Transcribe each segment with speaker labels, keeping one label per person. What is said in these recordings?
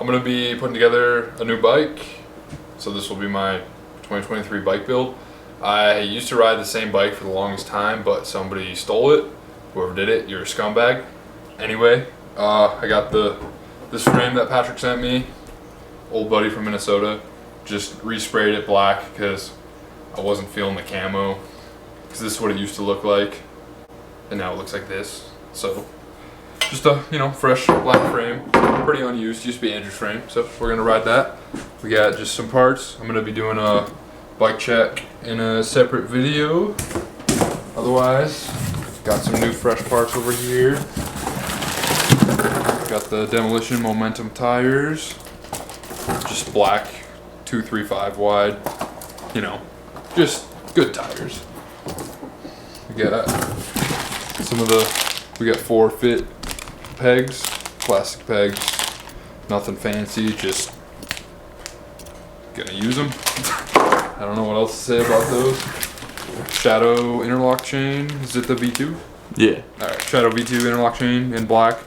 Speaker 1: I'm gonna be putting together a new bike. So this will be my 2023 bike build. I used to ride the same bike for the longest time, but somebody stole it. Whoever did it, you're a scumbag. Anyway, I got this frame that Patrick sent me, old buddy from Minnesota. Just resprayed it black because I wasn't feeling the camo. Because this is what it used to look like, and now it looks like this. So just a fresh black frame, pretty unused. Used to be Andrew's frame, so we're gonna ride that. We got just some parts. I'm gonna be doing a bike check in a separate video. Otherwise, got some new fresh parts over here. Got the Demolition Momentum tires, just black, 235 wide. Just good tires. We got we got 4-fit pegs, plastic pegs, nothing fancy, just gonna use them. I don't know what else to say about those. Shadow interlock chain, is it the V2?
Speaker 2: Yeah.
Speaker 1: Alright, Shadow V2 interlock chain in black.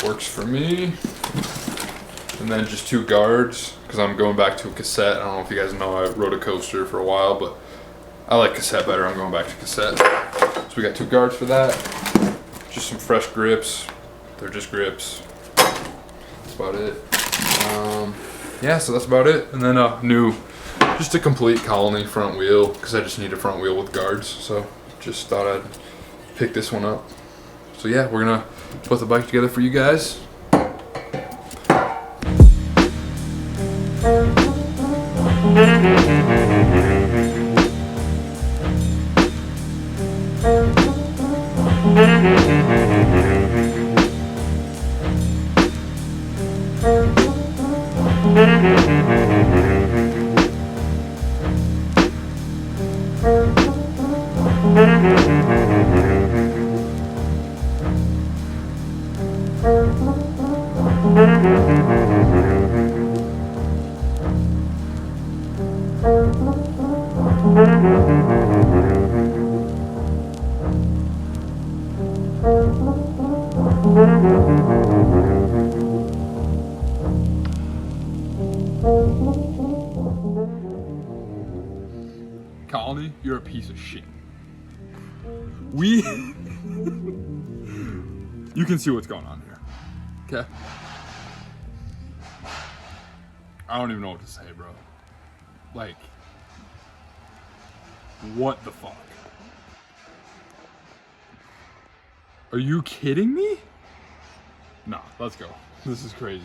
Speaker 1: Works for me. And then just 2 guards, because I'm going back to a cassette. I don't know if you guys know, I rode a coaster for a while, but I like cassette better. I'm going back to cassette. So we got 2 guards for that. Just some fresh grips. They're just grips. That's about it. Yeah, so that's about it. And then just a complete Colony front wheel, because I just need a front wheel with guards. So just thought I'd pick this one up. So yeah, we're gonna put the bike together for you guys. Colony, you're a piece of shit. You can see what's going on here. Okay? I don't even know what to say, bro. Like, what the fuck? Are you kidding me? Nah, let's go. This is crazy.